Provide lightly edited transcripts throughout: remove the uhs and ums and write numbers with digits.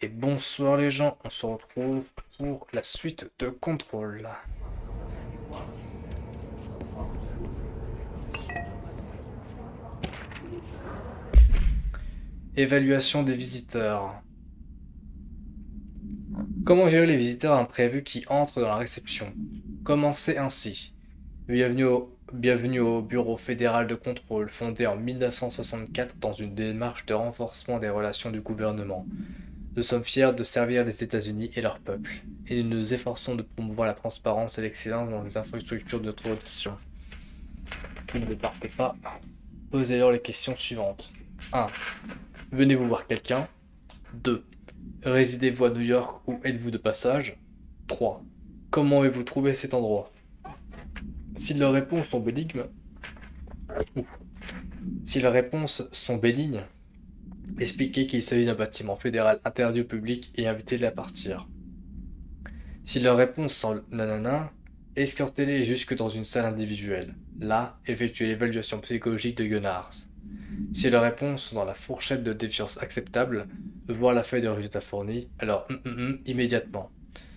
Et bonsoir les gens, on se retrouve pour la suite de Contrôle. Évaluation des visiteurs. Comment gérer les visiteurs imprévus qui entrent dans la réception? Commencez ainsi. Bienvenue au Bureau fédéral de contrôle, fondé en 1964 dans une démarche de renforcement des relations du gouvernement. Nous sommes fiers de servir les États-Unis et leur peuple, et nous nous efforçons de promouvoir la transparence et l'excellence dans les infrastructures de notre rotation. S'il ne partez pas, posez alors les questions suivantes. 1. Venez-vous voir quelqu'un? 2. Résidez-vous à New York ou êtes-vous de passage? 3. Comment avez-vous trouvé cet endroit? Si leurs réponses sont bénignes, ou si leurs réponses sont bénignes, expliquez qu'il s'agit d'un bâtiment fédéral interdit au public et invitez-les à partir. Si leurs réponses sont nanana, escortez-les jusque dans une salle individuelle. Là, effectuez l'évaluation psychologique de Gunnars. Si leurs réponses sont dans la fourchette de défiance acceptable, voir la feuille de résultats fournie, alors immédiatement.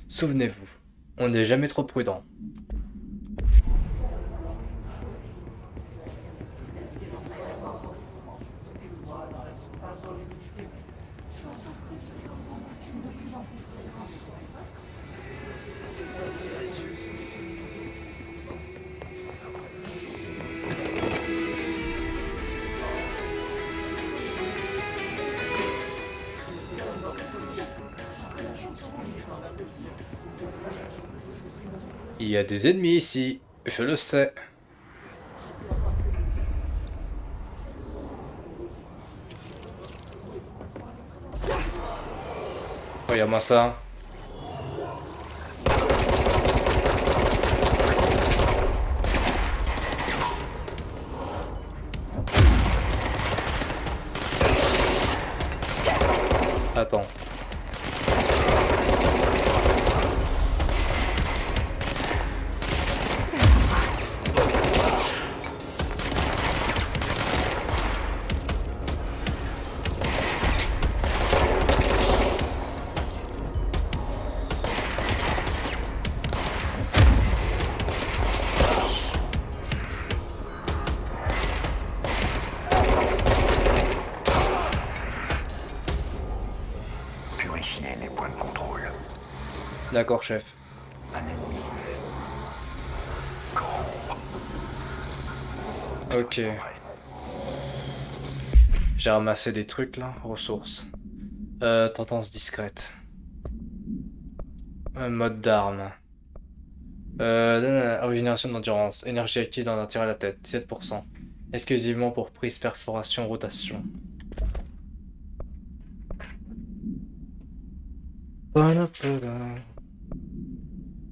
Souvenez-vous, on n'est jamais trop prudent. Il y a des ennemis ici, je le sais. Regarde-moi ça. Attends. Purifier les points de contrôle. D'accord, chef. Un ennemi. Ok. Ouais. J'ai ramassé des trucs là, ressources. Tendance discrète. Mode d'arme. Régénération d'endurance. Énergie acquise dans un tir à la tête. 17%. Exclusivement pour prise, perforation, rotation.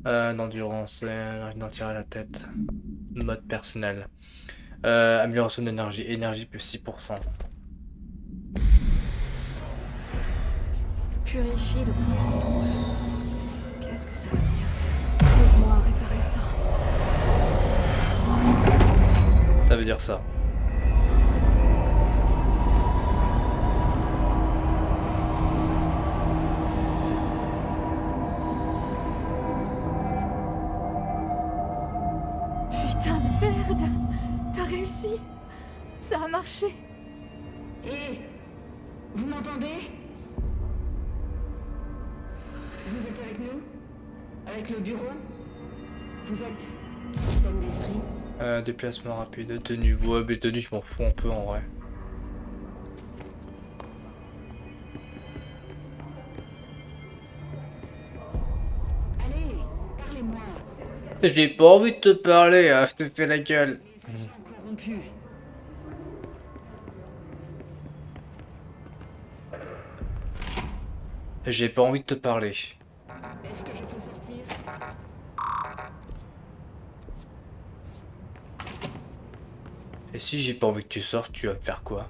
D'endurance. Énergie d'un tir à la tête. Mode personnel. Amélioration d'énergie. Énergie plus 6%. Purifie le point de contrôle. Qu'est-ce que ça veut dire? Aide-moi à réparer ça. Ça veut dire ça. Putain de merde! T'as réussi! Ça a marché! Hé, vous m'entendez? Vous êtes avec nous? Avec le bureau? Vous êtes saine d'esprit? Déplacement rapide. Tenue. Ouais, mais tenue, je m'en fous un peu en vrai. Allez, parlez-moi. J'ai pas envie de te parler, hein, je te fais la gueule. Corrompu. J'ai pas envie de te parler. Est-ce que je peux sortir? Et si j'ai pas envie que tu sortes, tu vas me faire quoi?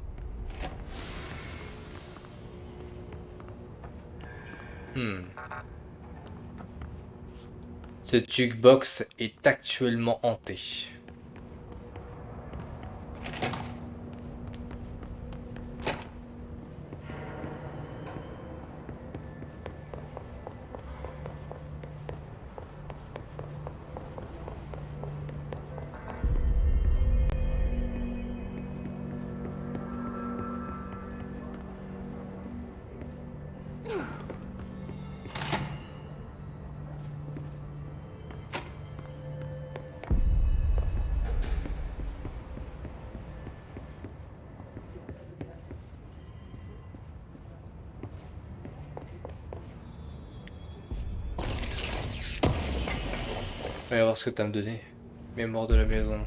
Cette jukebox est actuellement hantée. On va voir ce que t'as me donné. Mémoire de la maison.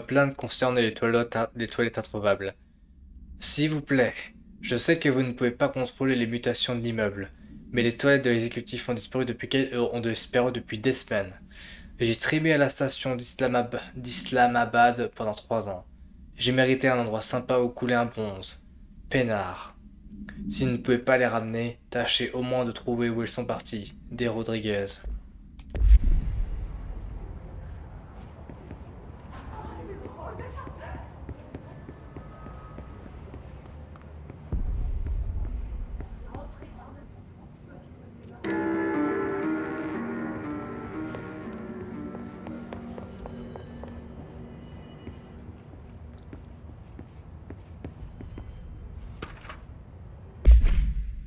Plainte concerne les toilettes introuvables. S'il vous plaît, je sais que vous ne pouvez pas contrôler les mutations de l'immeuble, mais les toilettes de l'exécutif ont disparu depuis des semaines. J'ai trimé à la station d'Islamabad pendant 3 ans. J'ai mérité un endroit sympa où couler un bronze. Peinard. Si vous ne pouvez pas les ramener, tâchez au moins de trouver où ils sont partis. Des Rodriguez.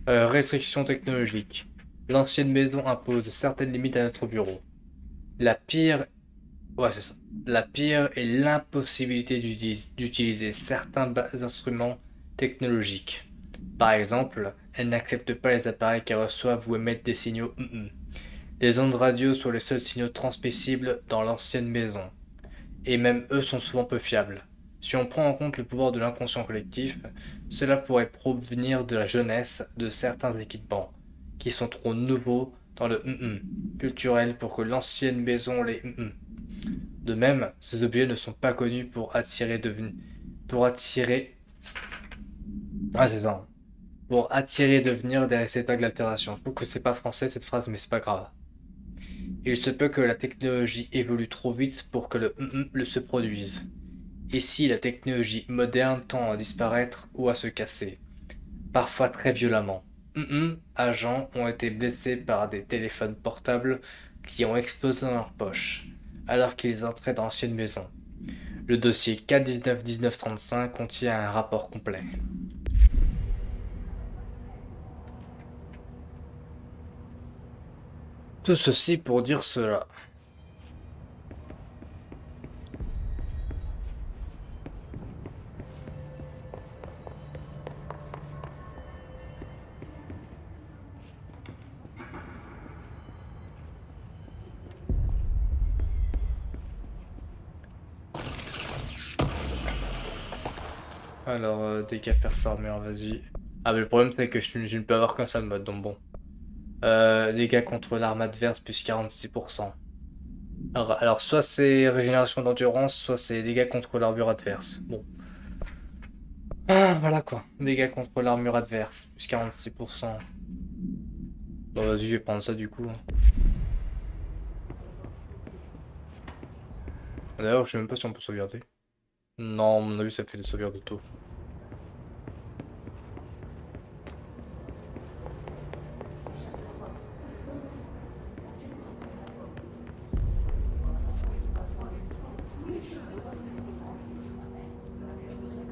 Restrictions technologiques. L'ancienne maison impose certaines limites à notre bureau. La pire, ouais, c'est ça. La pire est l'impossibilité d'utiliser certains instruments technologiques. Par exemple, elle n'accepte pas les appareils qui reçoivent ou émettent des signaux mm-mm. Les ondes radio sont les seuls signaux transmissibles dans l'ancienne maison. Et même eux sont souvent peu fiables. Si on prend en compte le pouvoir de l'inconscient collectif, cela pourrait provenir de la jeunesse de certains équipements, qui sont trop nouveaux dans le culturel pour que l'ancienne maison les De même, ces objets ne sont pas connus ah c'est ça, pour attirer et devenir des réceptacles d'altération. Je trouve que c'est pas français cette phrase, mais c'est pas grave. Il se peut que la technologie évolue trop vite pour que le se produise. Ici, la technologie moderne tend à disparaître ou à se casser, parfois très violemment. Agents ont été blessés par des téléphones portables qui ont explosé dans leur poche, alors qu'ils entraient dans l'ancienne maison. Le dossier K191935 contient un rapport complet. Tout ceci pour dire cela. Alors, dégâts perce armure, vas-y. Ah, mais le problème, c'est que je ne peux avoir qu'un seul mode, donc bon. Dégâts contre l'arme adverse, plus 46%. Alors, soit c'est régénération d'endurance, soit c'est dégâts contre l'armure adverse. Bon. Ah, voilà quoi. Dégâts contre l'armure adverse, plus 46%. Bon, vas-y, je vais prendre ça du coup. D'ailleurs, je sais même pas si on peut sauvegarder. Non, à mon avis, ça fait des sauvegardes auto.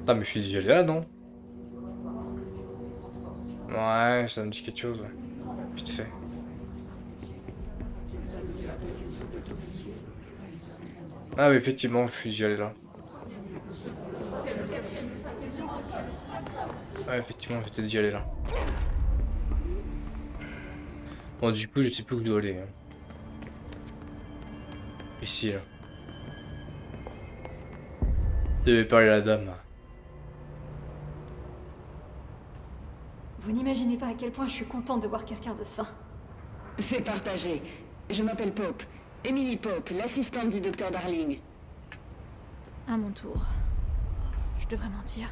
Ah, mais je suis déjà allé là, non? Ouais, ça me dit quelque chose, ouais. Vite fait. Ah oui, effectivement, je suis déjà allé là. Ouais, effectivement, j'étais déjà allé là. Bon, du coup, je sais plus où je dois aller. Hein. Ici, là. Je devais parler à la dame. Vous n'imaginez pas à quel point je suis contente de voir quelqu'un de sain. C'est partagé. Je m'appelle Pope. Emily Pope, l'assistante du docteur Darling. À mon tour. Je devrais mentir.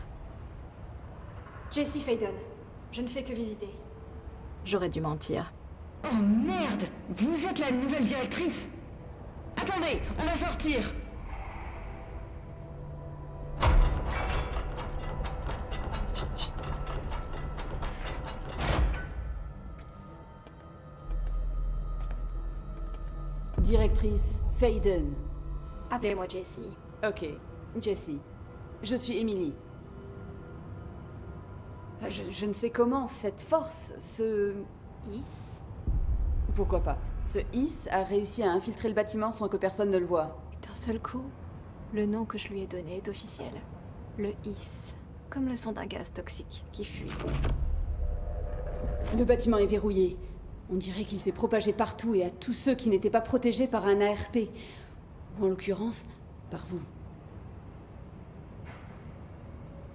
Jessie Faden. Je ne fais que visiter. J'aurais dû mentir. Oh merde! Vous êtes la nouvelle directrice? Attendez, on va sortir! Directrice Faden. Appelez-moi Jessie. Ok, Jessie. Je suis Emily. Je ne sais comment cette force, Is Pourquoi pas. Ce Is a réussi à infiltrer le bâtiment sans que personne ne le voie. D'un seul coup, le nom que je lui ai donné est officiel. Le Is. Comme le son d'un gaz toxique qui fuit. Le bâtiment est verrouillé. On dirait qu'il s'est propagé partout et à tous ceux qui n'étaient pas protégés par un ARP. Ou en l'occurrence, par vous.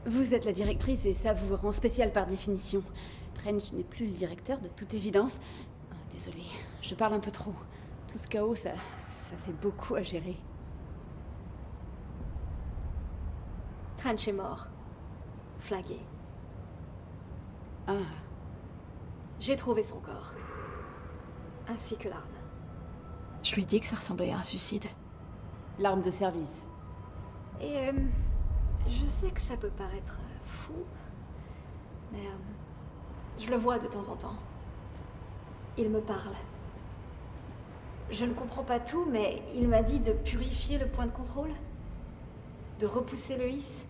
Vous êtes la directrice et ça vous rend spécial par définition. Trench n'est plus le directeur, de toute évidence. Ah, désolée, je parle un peu trop. Tout ce chaos, ça fait beaucoup à gérer. Trench est mort. Flingué. Ah, J'ai trouvé son corps. Ainsi que l'arme. Je lui dis que ça ressemblait à un suicide. l'arme de service. Et je sais que ça peut paraître fou, mais je le vois de temps en temps. Il me parle. Je ne comprends pas tout, mais il m'a dit de purifier le point de contrôle, de repousser le hisse.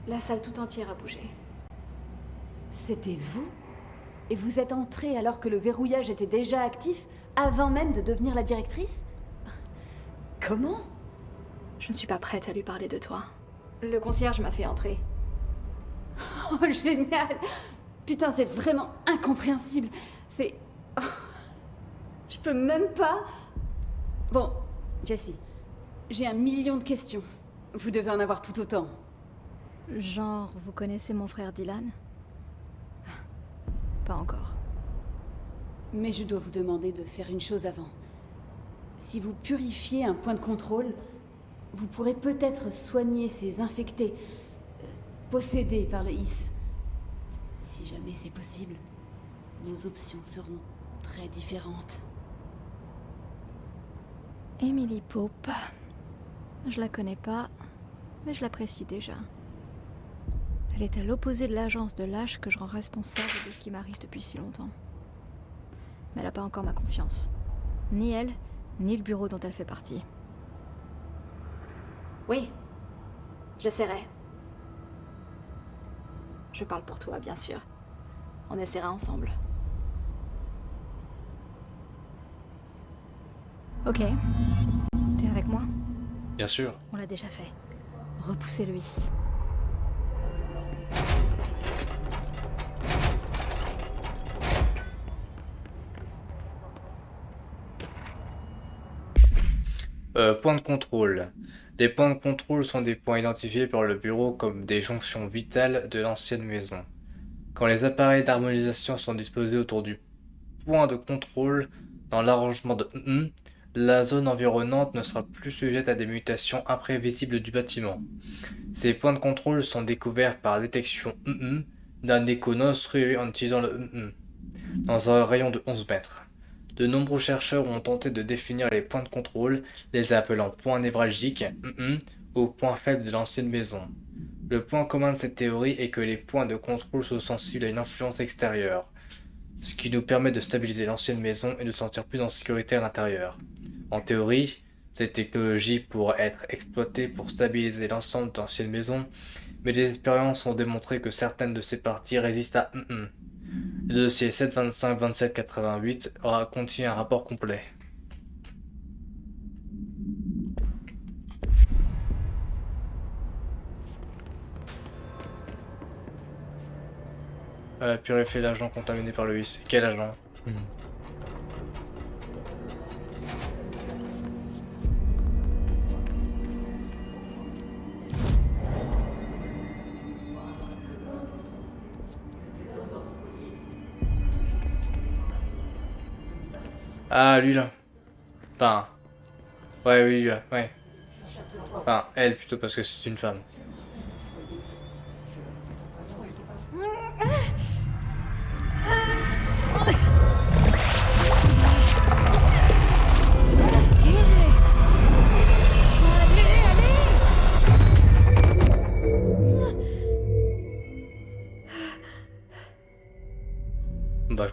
La salle tout entière a bougé. C'était vous? Et vous êtes entrée alors que le verrouillage était déjà actif, avant même de devenir la directrice? Comment? Je ne suis pas prête à lui parler de toi. Le concierge m'a fait entrer. Oh, génial! Putain, c'est vraiment incompréhensible. C'est... Oh, je peux même pas... Bon, Jessie, j'ai 1 million de questions. Vous devez en avoir tout autant. Genre, vous connaissez mon frère Dylan? Pas encore. Mais je dois vous demander de faire une chose avant. Si vous purifiez un point de contrôle, vous pourrez peut-être soigner ces infectés, possédés par le Is. Si jamais c'est possible, nos options seront très différentes. Emily Pope. Je la connais pas, mais je l'apprécie déjà. Elle est à l'opposé de l'agence de lâche que je rends responsable de ce qui m'arrive depuis si longtemps. Mais elle n'a pas encore ma confiance. Ni elle, ni le bureau dont elle fait partie. Oui, j'essaierai. Je parle pour toi, bien sûr. On essaiera ensemble. Ok. T'es avec moi? Bien sûr. On l'a déjà fait. Repousser le hisse. Point de contrôle. Les points de contrôle sont des points identifiés par le bureau comme des jonctions vitales de l'ancienne maison. Quand les appareils d'harmonisation sont disposés autour du point de contrôle dans l'arrangement de la zone environnante ne sera plus sujette à des mutations imprévisibles du bâtiment. Ces points de contrôle sont découverts par détection d'un écho non obstrué en utilisant le dans un rayon de 11 mètres. De nombreux chercheurs ont tenté de définir les points de contrôle, les appelant points névralgiques ou points faibles de l'ancienne maison. Le point commun de cette théorie est que les points de contrôle sont sensibles à une influence extérieure, ce qui nous permet de stabiliser l'ancienne maison et de se sentir plus en sécurité à l'intérieur. En théorie, cette technologie pourrait être exploitée pour stabiliser l'ensemble d'anciennes maisons, mais des expériences ont démontré que certaines de ces parties résistent à Le dossier 725-2788 contient un rapport complet. Purifier l'agent contaminé par le hisse. Quel agent? Ah, lui là. Enfin. Ouais, oui, lui là, ouais. Enfin, elle plutôt parce que c'est une femme.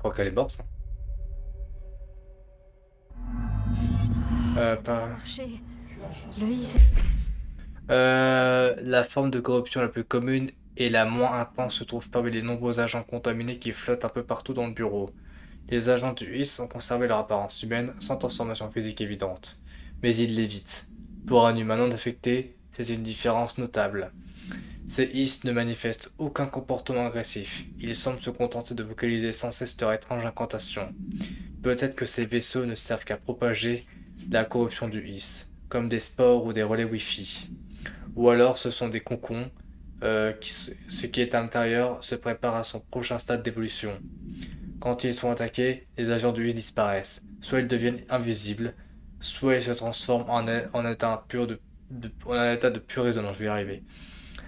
crois qu'elle est morte, ça. Ça Pas... doit marcher. Loïs, La forme de corruption la plus commune et la moins intense se trouve parmi les nombreux agents contaminés qui flottent un peu partout dans le bureau. Les agents du HIS ont conservé leur apparence humaine sans transformation physique évidente, mais ils l'évitent. Pour un humain non affecté, c'est une différence notable. Ces HIS ne manifestent aucun comportement agressif. Ils semblent se contenter de vocaliser sans cesse leur étrange incantation. Peut-être que ces vaisseaux ne servent qu'à propager la corruption du HIS, comme des spores ou des relais Wi-Fi. Ou alors ce sont des concons, ce qui est à l'intérieur se prépare à son prochain stade d'évolution. Quand ils sont attaqués, les agents du HIS disparaissent. Soit ils deviennent invisibles, soit ils se transforment en état en état de pure résonance. Je vais y arriver.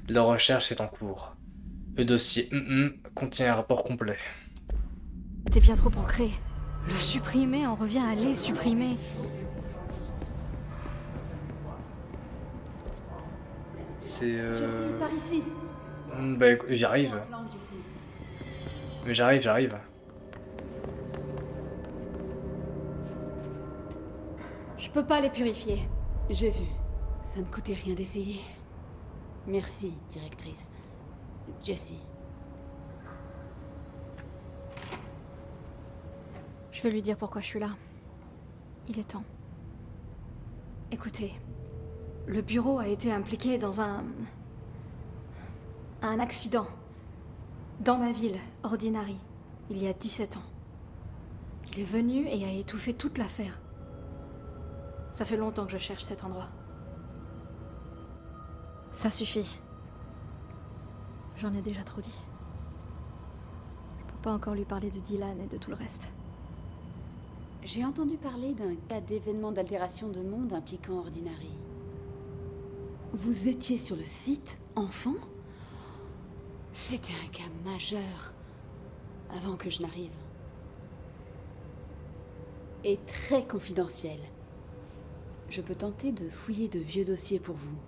La recherche est en cours. Le dossier contient un rapport complet. t'es bien trop ancré. Le supprimer, on revient à les supprimer. C'est Jesse, par ici. Bah écoute, j'arrive. Plan, Jesse. Mais j'arrive. Je peux pas les purifier. J'ai vu. Ça ne coûtait rien d'essayer. Merci, directrice. Jessie. Je vais lui dire pourquoi je suis là. Il est temps. Écoutez, le bureau a été impliqué dans un accident. Dans ma ville, Ordinary, il y a 17 ans. Il est venu et a étouffé toute l'affaire. Ça fait longtemps que je cherche cet endroit. Ça suffit. J'en ai déjà trop dit. Je peux pas encore lui parler de Dylan et de tout le reste. J'ai entendu parler d'un cas d'événement d'altération de monde impliquant Ordinary. Vous étiez sur le site, enfant? C'était un cas majeur, avant que je n'arrive. Et très confidentiel. Je peux tenter de fouiller de vieux dossiers pour vous.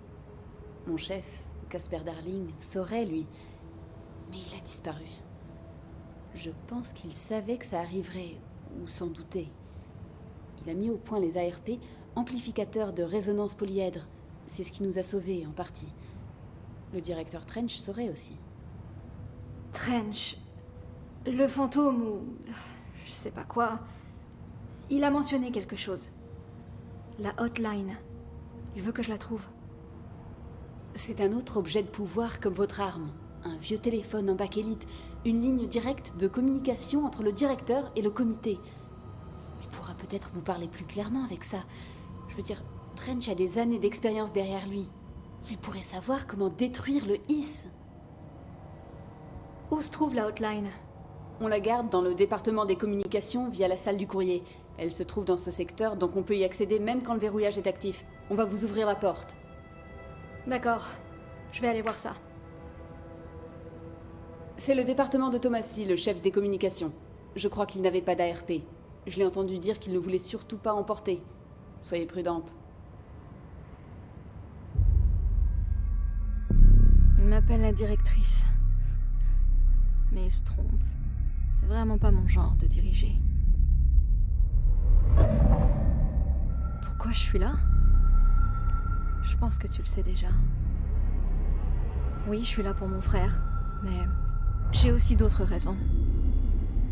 Mon chef, Casper Darling, saurait, lui. Mais il a disparu. Je pense qu'il savait que ça arriverait, ou s'en doutait. Il a mis au point les ARP, amplificateurs de résonance polyèdre. C'est ce qui nous a sauvés, en partie. Le directeur Trench saurait aussi. Trench, le fantôme ou je sais pas quoi, il a mentionné quelque chose. La hotline. Il veut que je la trouve. C'est un autre objet de pouvoir comme votre arme. Un vieux téléphone en bakélite, une ligne directe de communication entre le directeur et le comité. Il pourra peut-être vous parler plus clairement avec ça. Je veux dire, Trench a des années d'expérience derrière lui. Il pourrait savoir comment détruire le HIS. Où se trouve la hotline? On la garde dans le département des communications via la salle du courrier. Elle se trouve dans ce secteur, donc on peut y accéder même quand le verrouillage est actif. On va vous ouvrir la porte. D'accord, je vais aller voir ça. C'est le département de Thomasy, le chef des communications. Je crois qu'il n'avait pas d'ARP. Je l'ai entendu dire qu'il ne voulait surtout pas emporter. Soyez prudente. Il m'appelle la directrice. Mais il se trompe. C'est vraiment pas mon genre de diriger. Pourquoi je suis là? Je pense que tu le sais déjà. Oui, je suis là pour mon frère, mais j'ai aussi d'autres raisons.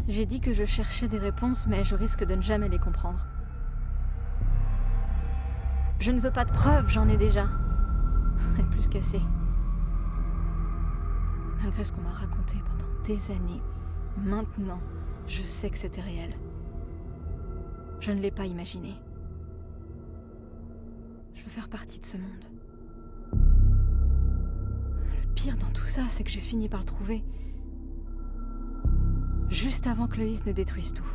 J'ai dit que je cherchais des réponses, mais je risque de ne jamais les comprendre. Je ne veux pas de preuves, j'en ai déjà. Et plus qu'assez. Malgré ce qu'on m'a raconté pendant des années, maintenant, je sais que c'était réel. Je ne l'ai pas imaginé. Je veux faire partie de ce monde. Le pire dans tout ça, c'est que j'ai fini par le trouver. Juste avant que le HIS ne détruise tout.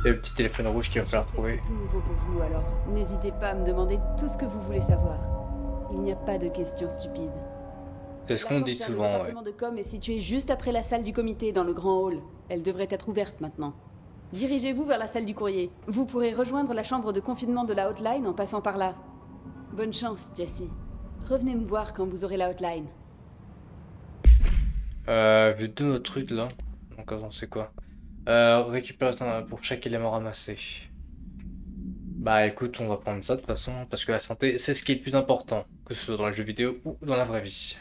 Et le petit téléphone rouge qu'il va falloir trouver. C'est tout nouveau pour vous, alors n'hésitez pas à me demander tout ce que vous voulez savoir. Il n'y a pas de questions stupides. C'est ce La qu'on porte dit vers le souvent, ouais. département de com est située juste après la salle du comité dans le grand hall. Elle devrait être ouverte maintenant. Dirigez-vous vers la salle du courrier. Vous pourrez rejoindre la chambre de confinement de la hotline en passant par là. Bonne chance, Jessie. Revenez me voir quand vous aurez la hotline. J'ai deux autres trucs là. Donc attends, c'est quoi? Récupération pour chaque élément ramassé. Bah écoute, on va prendre ça de toute façon, parce que la santé, c'est ce qui est le plus important, que ce soit dans les jeux vidéo ou dans la vraie vie.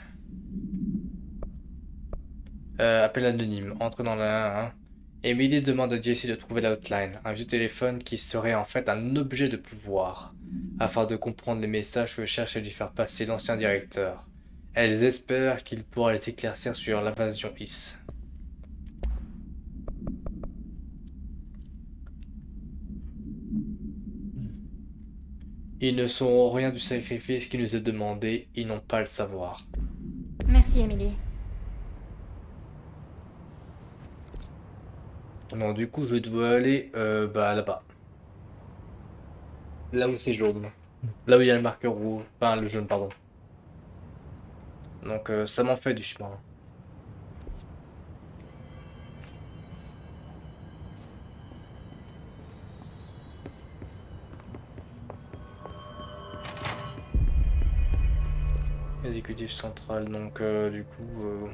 Appel anonyme, entre dans la 1. Emily demande à Jessie de trouver la hotline, un vieux téléphone qui serait en fait un objet de pouvoir, afin de comprendre les messages que cherche à lui faire passer l'ancien directeur. Elles espèrent qu'il pourra les éclaircir sur l'invasion IS. Ils ne sauront rien du sacrifice qui nous est demandé, ils n'ont pas à le savoir. Merci, Emily. Non, du coup, je dois aller bah, là-bas. Là où c'est jaune. Là où il y a le marqueur rouge. Enfin, le jaune, pardon. Donc, ça m'en fait du chemin. Exécutif central, donc du coup...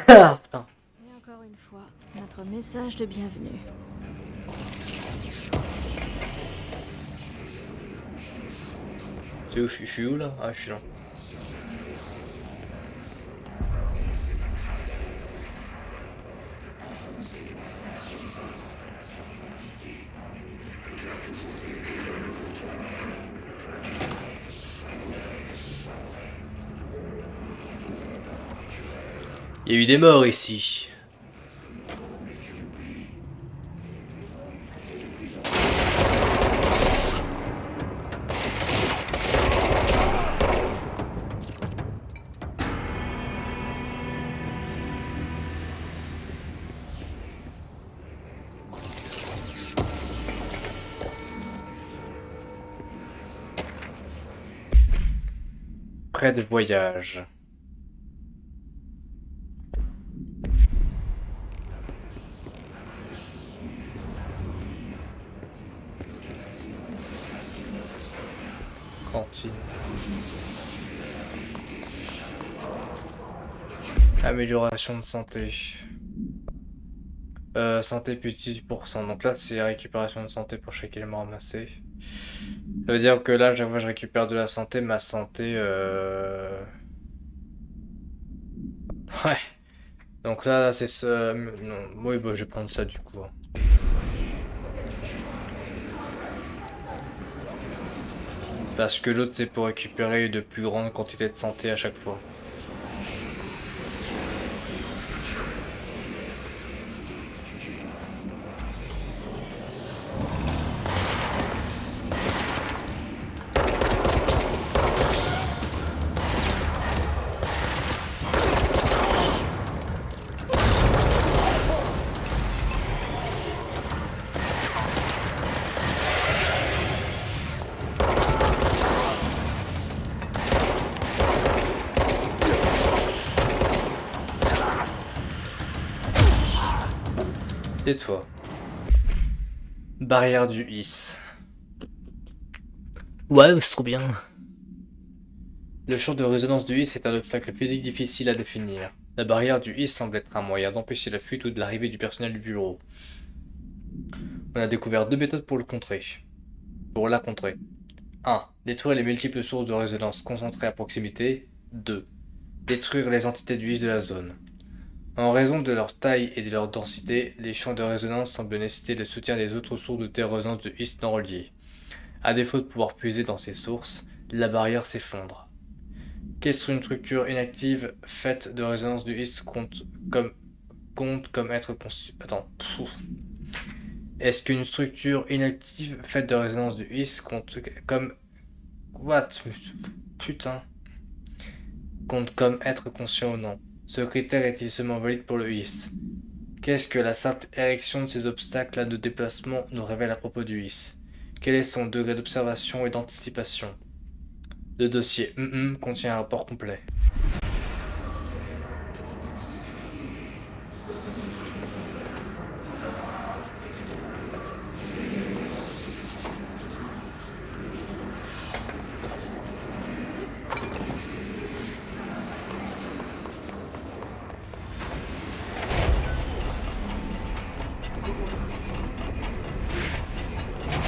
Ah, putain. Et encore une fois, notre message de bienvenue. C'est où je suis où là? Ah, je suis là. Il y a eu des morts ici. Prêt de voyage. Cantine. Amélioration de santé. Santé plus 18%. Donc là, c'est la récupération de santé pour chaque élément ramassé. Ça veut dire que là, chaque fois que je récupère de la santé, ma santé... Ouais. Donc là, c'est ça... Non. Oui, bah, je vais prendre ça du coup. Parce que l'autre, c'est pour récupérer de plus grandes quantités de santé à chaque fois. Et toi? Barrière du Is. Ouais, c'est trop bien. Le champ de résonance du Is est un obstacle physique difficile à définir. La barrière du Is semble être un moyen d'empêcher la fuite ou de l'arrivée du personnel du bureau. On a découvert deux méthodes pour le contrer. Pour la contrer. 1. Détruire les multiples sources de résonance concentrées à proximité. 2. Détruire les entités du Is de la zone. En raison de leur taille et de leur densité, les champs de résonance semblent nécessiter le soutien des autres sources de résonance de Is non reliées. À défaut de pouvoir puiser dans ces sources, la barrière s'effondre. Qu'est-ce qu'une structure inactive faite de résonance du Higgs compte comme être conçue? Attends. Pouf. Est-ce qu'une structure inactive faite de résonance du Higgs compte comme... What? Putain. Compte comme être conscient ou non? Ce critère est-il seulement valide pour le Higgs? Qu'est-ce que la simple érection de ces obstacles-là de déplacement nous révèle à propos du Higgs? Quel est son degré d'observation et d'anticipation? Le dossier contient un rapport complet.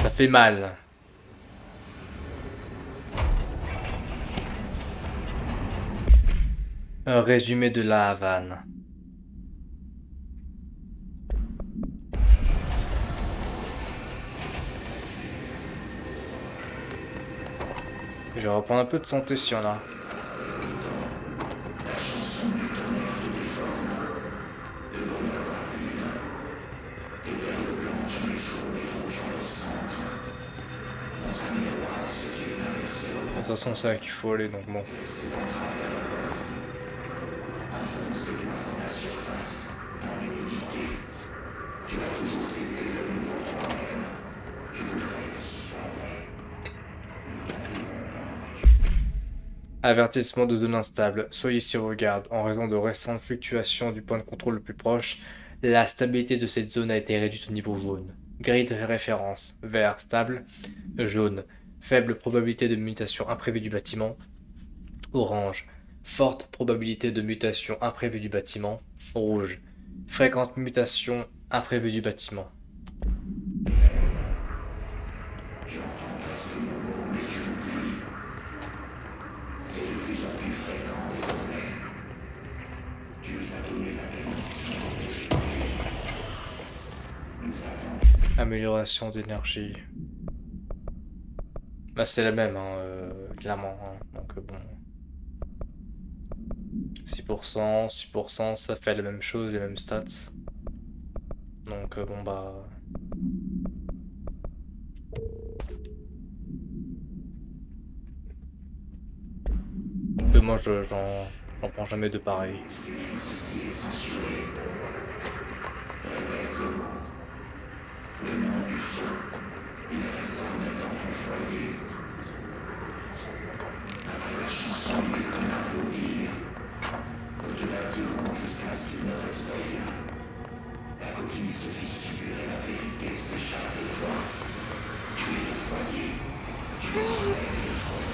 Ça fait mal. Un résumé de la Havane. Je vais reprendre un peu de santé si on a. De toute façon, c'est là qu'il faut aller, donc bon. Avertissement de zone instable. Soyez sur garde. En raison de récentes fluctuations du point de contrôle le plus proche, la stabilité de cette zone a été réduite au niveau jaune. Grille de référence. Vert, stable. Jaune. Faible probabilité de mutation imprévue du bâtiment. Orange. Forte probabilité de mutation imprévue du bâtiment. Rouge. Fréquente mutation imprévue du bâtiment. Amélioration d'énergie. Bah c'est la même, hein, clairement. Hein. Donc bon. 6%, 6%, ça fait la même chose, les mêmes stats. Donc bon bah... moi j'en prends jamais de pareil.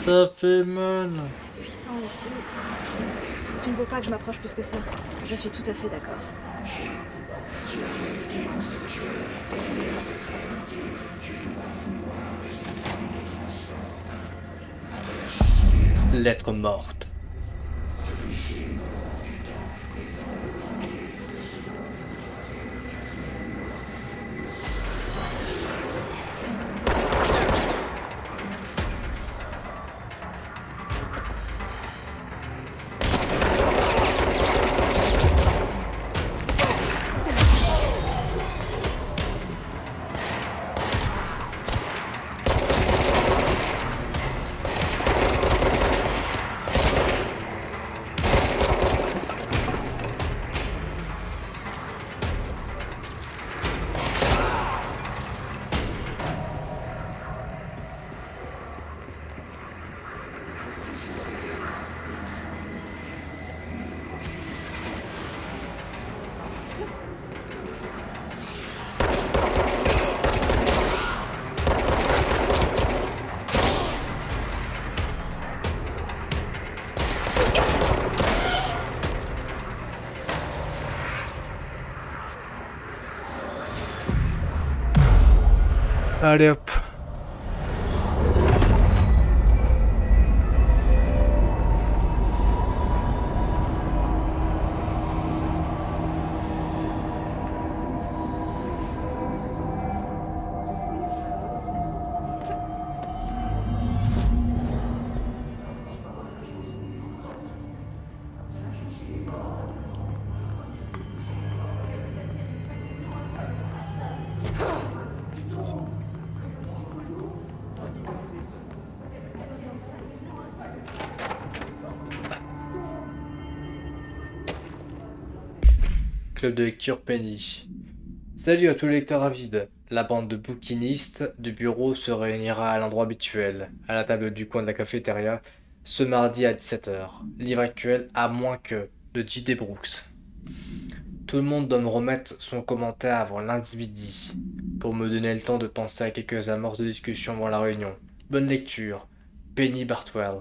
Ça fait mal. Puissant ici. Tu ne veux pas que je m'approche plus que ça. Je suis tout à fait d'accord. Lettre morte. Allez hop. club de lecture Penny. Salut à tous les lecteurs avides. La bande de bouquinistes du bureau se réunira à l'endroit habituel, à la table du coin de la cafétéria, ce mardi à 17h. Livre actuel à moins que de J.D. Brooks. Tout le monde doit me remettre son commentaire avant lundi midi, pour me donner le temps de penser à quelques amorces de discussion avant la réunion. Bonne lecture. Penny Bartwell.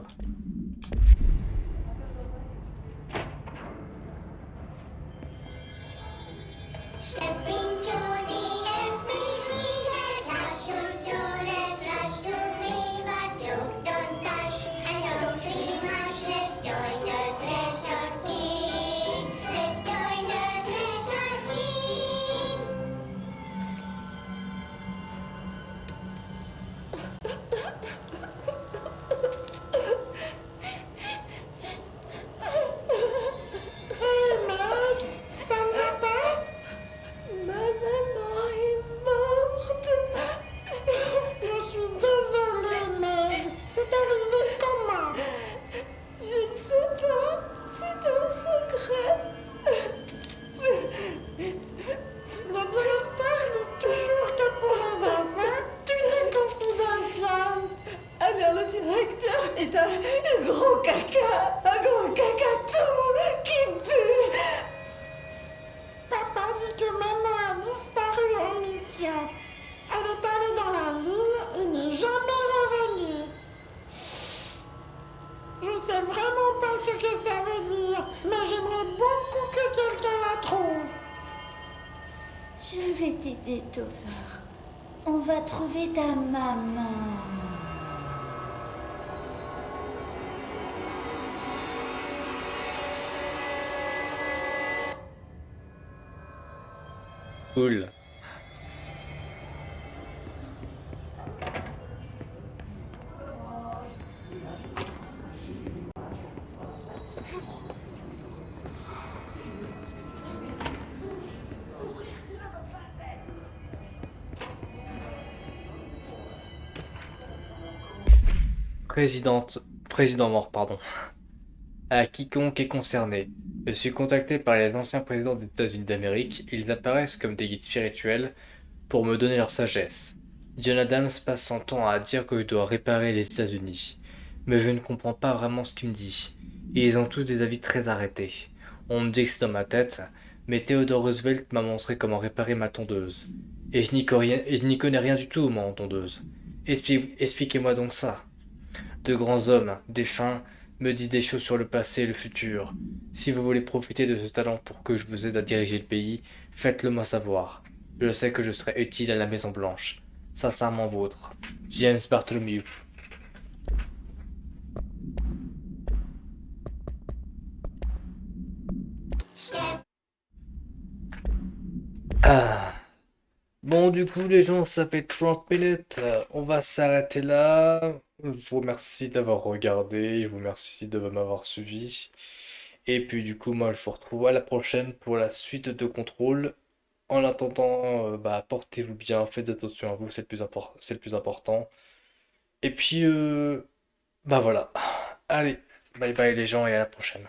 Je vais t'aider, Topher. On va trouver ta maman. Cool. Président mort, pardon. À quiconque est concerné. Je suis contacté par les anciens présidents des États-Unis d'Amérique. Ils apparaissent comme des guides spirituels pour me donner leur sagesse. John Adams passe son temps à dire que je dois réparer les États-Unis. Mais je ne comprends pas vraiment ce qu'il me dit. Ils ont tous des avis très arrêtés. On me dit que c'est dans ma tête, mais Theodore Roosevelt m'a montré comment réparer ma tondeuse. Et je n'y connais rien du tout, moi, en tondeuse. Expliquez-moi donc ça. De grands hommes, défunts, me disent des choses sur le passé et le futur. Si vous voulez profiter de ce talent pour que je vous aide à diriger le pays, faites-le moi savoir. Je sais que je serai utile à la Maison Blanche. Sincèrement vôtre, James Bartholomew. Ah. Bon, du coup, les gens, ça fait 30 minutes. On va s'arrêter là. Je vous remercie d'avoir regardé. Je vous remercie de m'avoir suivi. Et puis, du coup, moi, je vous retrouve à la prochaine pour la suite de contrôle. En attendant, bah, portez-vous bien, faites attention à vous, c'est le plus important. Et puis, bah voilà. Allez, bye bye les gens et à la prochaine.